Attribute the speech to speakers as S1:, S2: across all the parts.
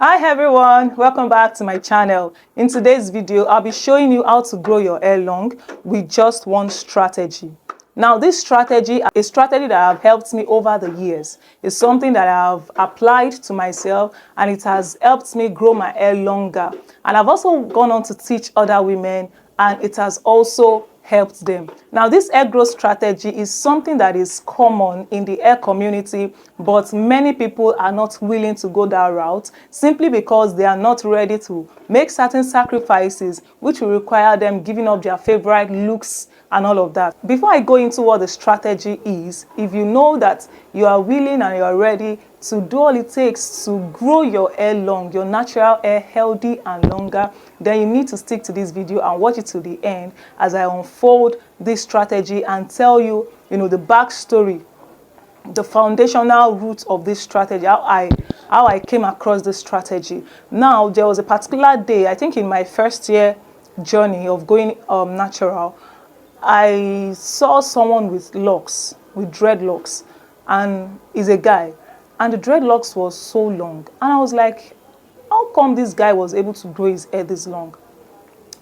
S1: Hi everyone, welcome back to my channel. In today's video, I'll be showing you how to grow your hair long with just one strategy. Now this strategy, a strategy that have helped me over the years. It's something that I've applied to myself and it has helped me grow my hair longer. And I've also gone on to teach other women and it has also helped them. Now this hair growth strategy is something that is common in the hair community, but many people are not willing to go that route simply because they are not ready to make certain sacrifices which will require them giving up their favorite looks and all of that. Before I go into what the strategy is, if you know that you are willing and you are ready to do all it takes to grow your hair long, your natural hair healthy and longer, then you need to stick to this video and watch it to the end as I unfold this strategy and tell you, the backstory, the foundational roots of this strategy, how I came across this strategy. Now, there was a particular day, I think in my first year journey of going natural, I saw someone with locks, with dreadlocks, and he's a guy, and the dreadlocks was so long, and I was like, how come this guy was able to grow his hair this long?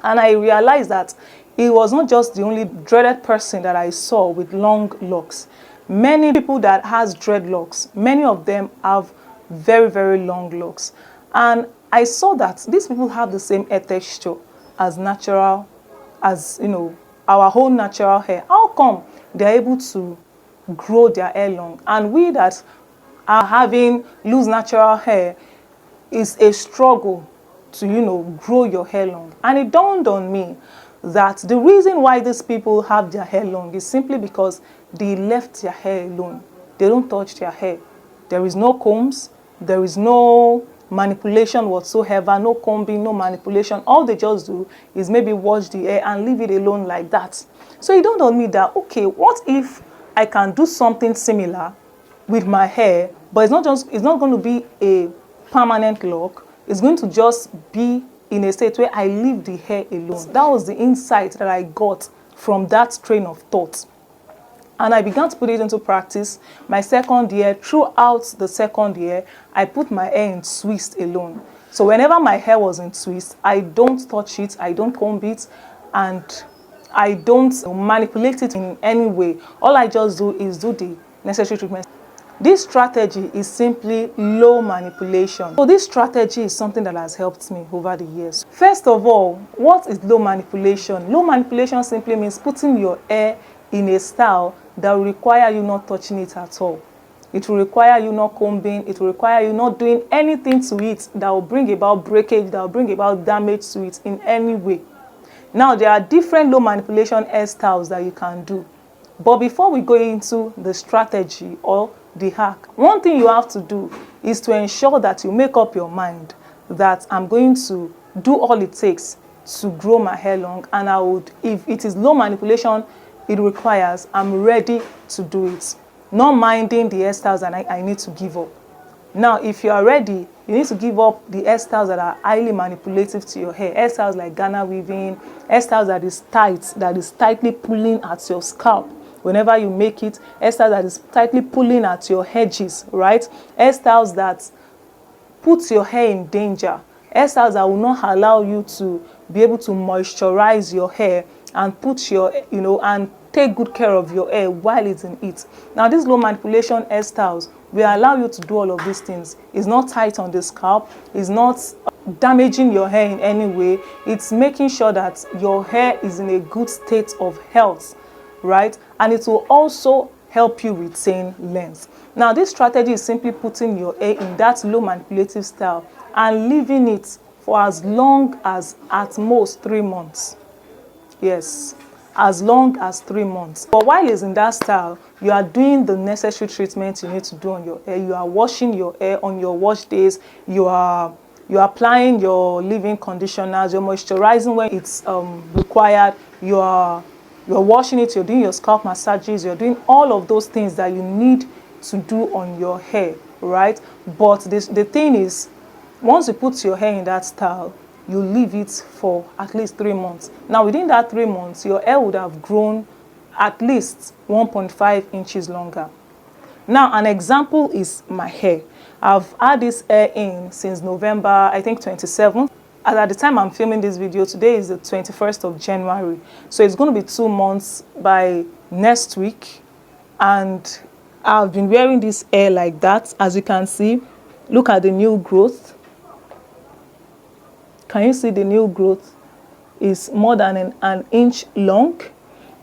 S1: And I realized that he was not just the only dreaded person that I saw with long locks. Many people that has dreadlocks, many of them have very, very long locks. And I saw that these people have the same hair texture as natural, as, our whole natural hair. How come they're able to grow their hair long? And we that are having loose natural hair, is a struggle to, grow your hair long. And it dawned on me that the reason why these people have their hair long is simply because they left their hair alone. They don't touch their hair. There is no combs. There is no manipulation whatsoever, no combing, no manipulation. All they just do is maybe wash the hair and leave it alone like that. So it dawned on me that, okay, what if I can do something similar with my hair, but it's not going to be a permanent lock. It's going to just be in a state where I leave the hair alone. That was the insight that I got from that train of thought. And I began to put it into practice. My second year, throughout the second year, I put my hair in twist alone. So whenever my hair was in twist, I don't touch it, I don't comb it, and I don't manipulate it in any way. All I just do is do the necessary treatment. This strategy is simply low manipulation. So this strategy is something that has helped me over the years. First of all, what is low manipulation? Low manipulation simply means putting your hair in a style that will require you not touching it at all. It will require you not combing. It will require you not doing anything to it that will bring about breakage, that will bring about damage to it in any way. Now, there are different low manipulation hairstyles that you can do. But before we go into the strategy or the hack, one thing you have to do is to ensure that you make up your mind that I'm going to do all it takes to grow my hair long, and I would, if it is low manipulation it requires, I'm ready to do it, not minding the hairstyles that I need to give up. Now, if you are ready, you need to give up the hairstyles that are highly manipulative to your hair. Hairstyles like Ghana weaving, hairstyles that is tightly pulling at your scalp whenever you make it, hairstyles that is tightly pulling at your edges, right? Hairstyles that put your hair in danger. Hairstyles that will not allow you to be able to moisturize your hair and put your, and take good care of your hair while it's in it. Now, these low manipulation hairstyles will allow you to do all of these things. It's not tight on the scalp. It's not damaging your hair in any way. It's making sure that your hair is in a good state of health, right? And it will also help you retain length. Now, this strategy is simply putting your hair in that low manipulative style and leaving it for as long as at most 3 months. Yes, as long as 3 months. But while it's in that style, you are doing the necessary treatment you need to do on your hair. You are washing your hair on your wash days. You are applying your leave-in conditioners. You're moisturizing when it's required. You're washing it. You're doing your scalp massages. You're doing all of those things that you need to do on your hair, right? But the thing is, once you put your hair in that style, you leave it for at least 3 months. Now, within that 3 months, your hair would have grown at least 1.5 inches longer. Now, an example is my hair. I've had this hair in since November, I think 27th. And at the time I'm filming this video, today is the 21st of January. So it's going to be 2 months by next week. And I've been wearing this hair like that. As you can see, look at the new growth. Can you see the new growth? Is more than an inch long.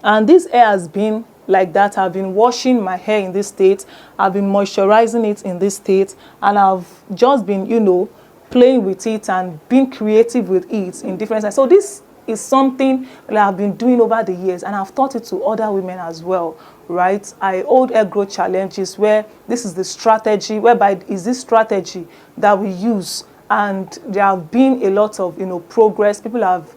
S1: And this hair has been like that. I've been washing my hair in this state. I've been moisturizing it in this state. And I've just been, you know, playing with it and being creative with it in different sides. So this is something that I've been doing over the years, and I've taught it to other women as well, right? I hold hair growth challenges where this is the strategy, whereby is this strategy that we use, and there have been a lot of, you know, progress. People have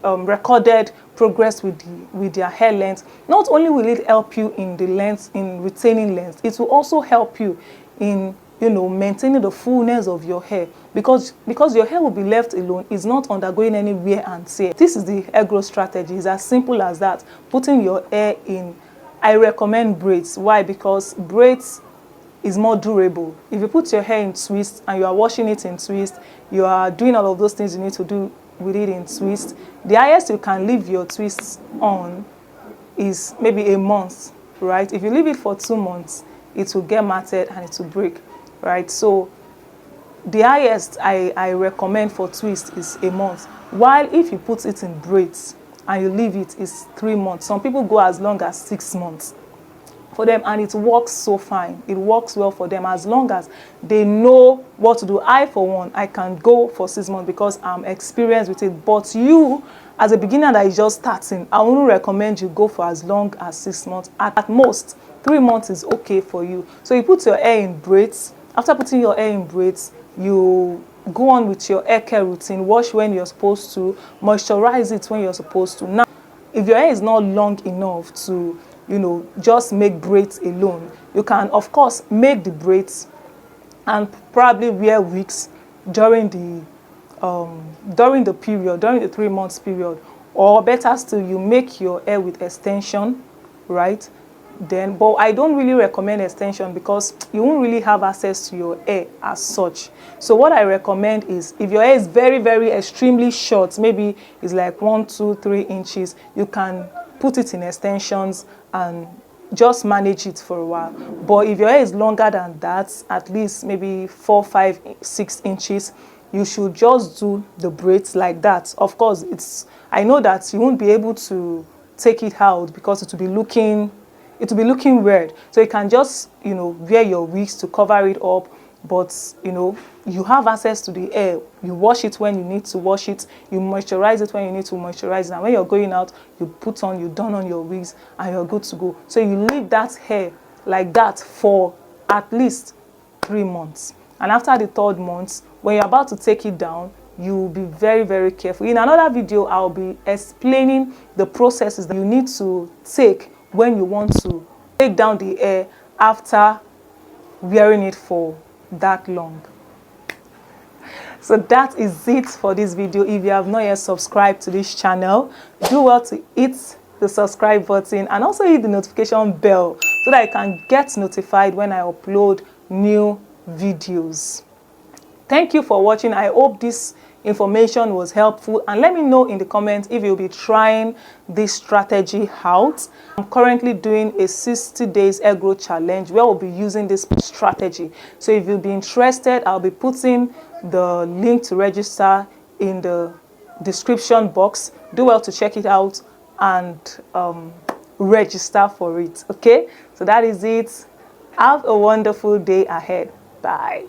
S1: recorded progress with their hair length. Not only will it help you in the length, in retaining length, it will also help you in, you know, maintaining the fullness of your hair, because your hair will be left alone. It's not undergoing any wear and tear. This is the hair growth strategy. It's as simple as that. Putting your hair in, I recommend braids. Why? Because braids is more durable. If you put your hair in twist and you are washing it in twist, you are doing all of those things you need to do with it in twist, the highest you can leave your twists on is maybe a month, right? If you leave it for 2 months, it will get matted and it will break, right? So the highest I recommend for twist is a month, while if you put it in braids and you leave it, is 3 months. Some people go as long as 6 months for them, and it works so fine. It works well for them as long as they know what to do. I, for one, I can go for 6 months because I'm experienced with it. But you, as a beginner that is just starting, I wouldn't recommend you go for as long as 6 months. At most, 3 months is okay for you. So you put your hair in braids. After putting your hair in braids, you go on with your hair care routine. Wash when you're supposed to, moisturize it when you're supposed to. Now, if your hair is not long enough to, you know, just make braids alone, you can of course make the braids and probably wear wigs during the period, during the 3 months period. Or better still, you make your hair with extension, right? Then, but I don't really recommend extension because you won't really have access to your hair as such. So what I recommend is, if your hair is very, very extremely short, maybe it's like 1, 2, 3 inches, you can put it in extensions and just manage it for a while. But if your hair is longer than that, at least maybe 4, 5, 6 inches, you should just do the braids like that. Of course, I know that you won't be able to take it out because it will be looking weird. So you can just, you know, wear your wigs to cover it up. But, you know, you have access to the hair. You wash it when you need to wash it. You moisturize it when you need to moisturize it. And when you're going out, you don on your wigs and you're good to go. So you leave that hair like that for at least 3 months. And after the 3rd month, when you're about to take it down, you will be very, very careful. In another video, I'll be explaining the processes that you need to take when you want to take down the hair after wearing it for that long. So that is it for this video. If you have not yet subscribed to this channel, do well to hit the subscribe button and also hit the notification bell so that you can get notified when I upload new videos. Thank you for watching. I hope this information was helpful, and let me know in the comments if you'll be trying this strategy out. I'm currently doing a 60 days hair growth challenge where we'll be using this strategy. So if you'll be interested, I'll be putting the link to register in the description box. Do well to check it out and register for it. Okay, so that is it. Have a wonderful day ahead. Bye.